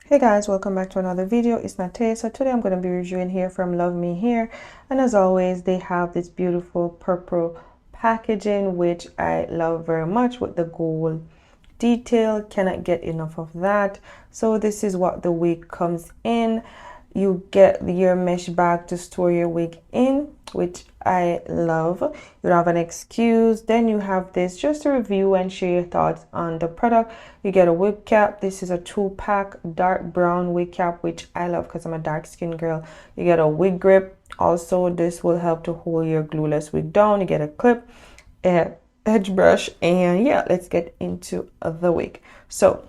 Hey guys, welcome back to another video. It's Nate. So today I'm going to be reviewing hair from Luvme Hair, and as always they have this beautiful purple packaging which I love very much with the gold detail. Cannot get enough of that. So this is what the wig comes in. You get your mesh bag to store your wig in, which I love. You have an excuse, then you have this just to review and share your thoughts on the product. You get a wig cap. This is a 2-pack dark brown wig cap, which I love because I'm a dark skin girl. You get a wig grip. Also, this will help to hold your glueless wig down. You get a clip, a edge brush, and yeah, let's get into the wig. So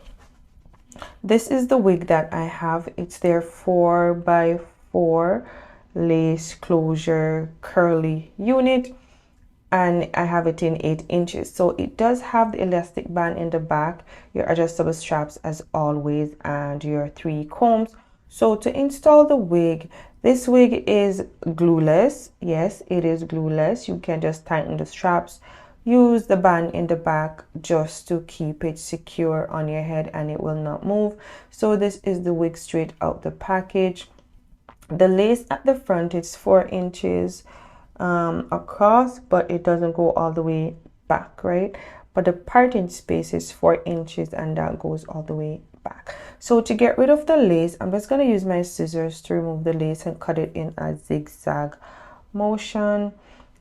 this is the wig that I have. It's their 4x4 lace closure curly unit, and I have it in 8 inches. So it does have the elastic band in the back, your adjustable straps as always, and your 3 combs. So to install the wig, this wig is glueless. Yes, it is glueless. You can just tighten the straps, use the band in the back just to keep it secure on your head, and it will not move. So this is the wig straight out the package. The lace at the front is 4 inches across, but it doesn't go all the way back, right? But the parting space is 4 inches, and that goes all the way back. So to get rid of the lace, I'm just going to use my scissors to remove the lace and cut it in a zigzag motion,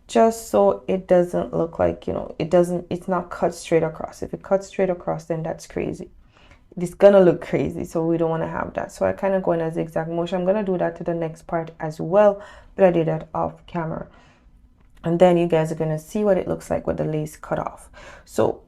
just so it doesn't look like, it's not cut straight across. If it cuts straight across, then that's crazy. It's gonna look crazy, so we don't want to have that. So I kind of go in a zigzag motion. I'm gonna do that to the next part as well, but I did that off camera, and then you guys are gonna see what it looks like with the lace cut off. So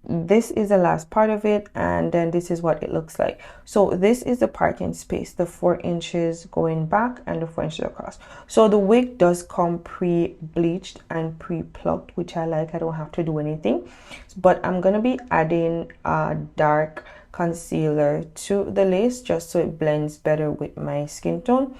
this is the last part of it, and then this is what it looks like. So this is the parting space, the 4 inches going back and the 4 inches across. So the wig does come pre-bleached and pre-plucked, which I like. I don't have to do anything, but I'm gonna be adding a dark concealer to the lace just so it blends better with my skin tone.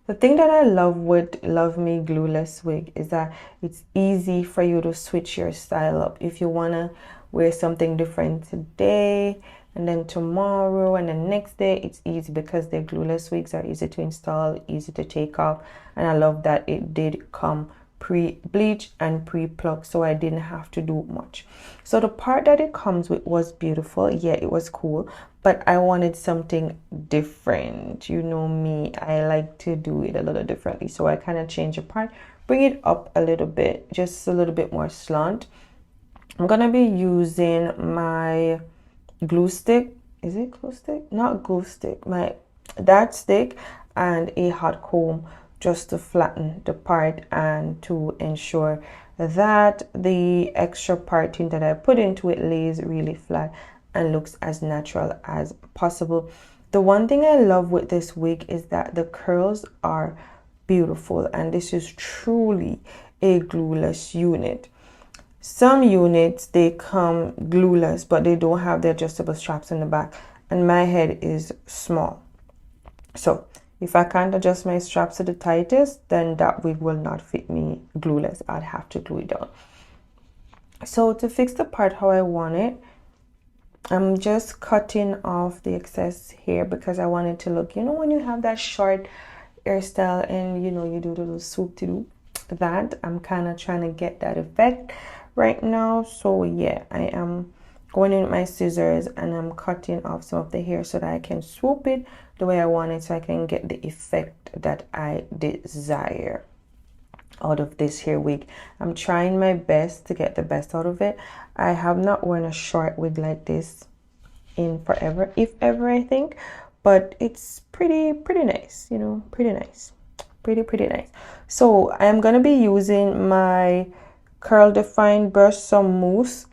The thing that I love with Luvme glueless wig is that it's easy for you to switch your style up. If you want to wear something different today and then tomorrow and the next day, it's easy because their glueless wigs are easy to install, easy to take off. And I love that it did come pre-bleach and pre-plucked, so I didn't have to do much. So the part that it comes with was beautiful. Yeah, it was cool, but I wanted something different. You know me, I like to do it a little differently, so I kind of changed the part, bring it up a little bit, just a little bit more slant. I'm gonna be using my glue stick. Is it glue stick? Not glue stick, my dart stick, and a hot comb just to flatten the part and to ensure that the extra parting that I put into it lays really flat and looks as natural as possible. The one thing I love with this wig is that the curls are beautiful, and this is truly a glueless unit. Some units, they come glueless, but they don't have the adjustable straps in the back, and my head is small. So if I can't adjust my straps to the tightest, then that wig will not fit me glueless. I'd have to glue it down. So to fix the part how I want it, I'm just cutting off the excess hair because I want it to look, when you have that short hairstyle and you do the little swoop to do that, I'm kind of trying to get that effect right now. So yeah, I am going in with my scissors and I'm cutting off some of the hair so that I can swoop it the way I want it, so I can get the effect that I desire out of this hair wig. I'm trying my best to get the best out of it. I have not worn a short wig like this in forever, if ever, I think, but it's pretty nice, pretty nice, pretty nice. So I'm gonna be using my curl define brush, some mousse,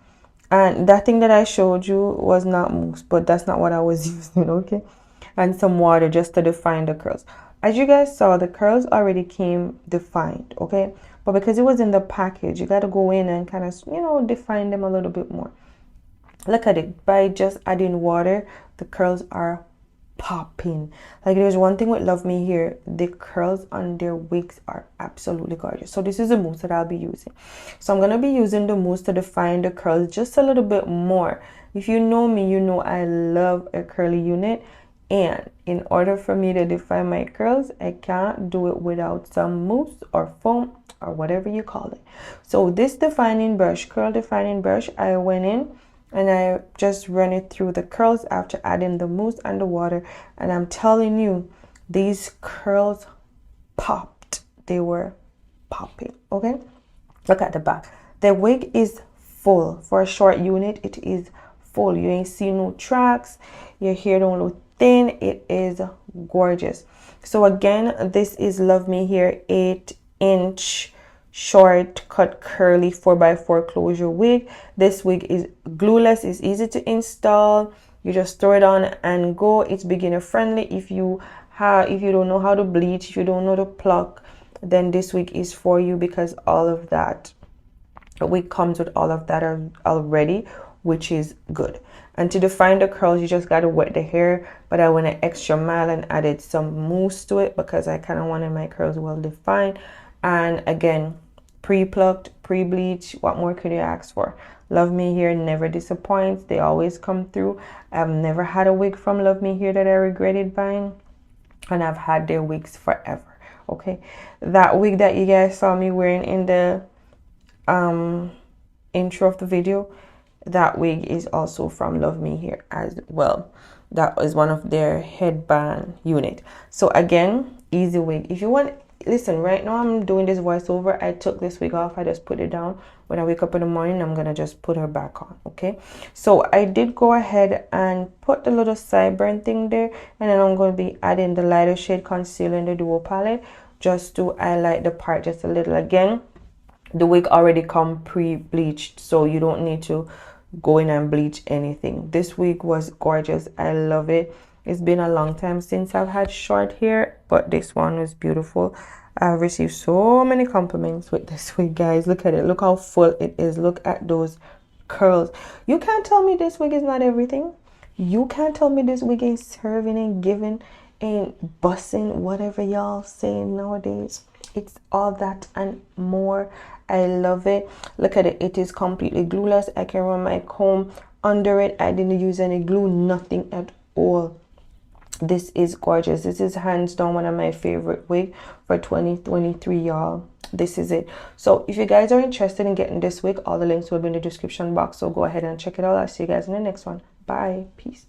and that thing that I showed you was not mousse, but that's not what I was using, okay? And some water just to define the curls. As you guys saw, the curls already came defined, okay? But because it was in the package, you got to go in and kind of, define them a little bit more. Look at it. By just adding water, the curls are popping. Like, there's one thing with Luvme here, the curls on their wigs are absolutely gorgeous. So this is the mousse that I'll be using. So I'm going to be using the mousse to define the curls just a little bit more. If you know me, you know I love a curly unit. And in order for me to define my curls, I can't do it without some mousse or foam or whatever you call it. So this defining brush, curl defining brush, I went in and I just run it through the curls after adding the mousse and the water. And I'm telling you, these curls popped. They were popping. Okay, look at the back. The wig is full. For a short unit, it is full. You ain't see no tracks. Your hair don't look thin. It is gorgeous. So again, this is Love Me Hair 8-inch short cut curly 4x4 closure wig. This wig is glueless. It's easy to install. You just throw it on and go. It's beginner friendly. If you don't know how to bleach, if you don't know to pluck, then this wig is for you, because all of that wig comes with all of that already, which is good. And to define the curls, you just got to wet the hair, but I went an extra mile and added some mousse to it because I kind of wanted my curls well defined. And again, pre-plucked, pre-bleach, what more could you ask for? Love Me Hair never disappoints. They always come through. I've never had a wig from Love Me Hair that I regretted buying, and I've had their wigs forever. Okay, that wig that you guys saw me wearing in the intro of the video, that wig is also from Love Me Hair as well. That is one of their headband unit. So again, easy wig. If you want, listen, right now I'm doing this voiceover. I took this wig off. I just put it down. When I wake up in the morning, I'm gonna just put her back on. Okay, so I did go ahead and put the little sideburn thing there, and then I'm going to be adding the lighter shade concealer in the duo palette just to highlight the part just a little. Again, the wig already come pre-bleached, so you don't need to go in and bleach anything. This wig was gorgeous. I love it. It's been a long time since I've had short hair, but this one was beautiful. I've received so many compliments with this wig, guys. Look at it. Look how full it is. Look at those curls. You can't tell me this wig is not everything. You can't tell me this wig ain't serving and giving and bussing, whatever y'all saying nowadays. It's all that and more. I love it. Look at it. It is completely glueless. I can run my comb under it. I didn't use any glue, nothing at all. This is gorgeous. This is hands down one of my favorite wig for 2023, y'all. This is it. So if you guys are interested in getting this wig, all the links will be in the description box, so go ahead and check it out. I'll see you guys in the next one. Bye. Peace.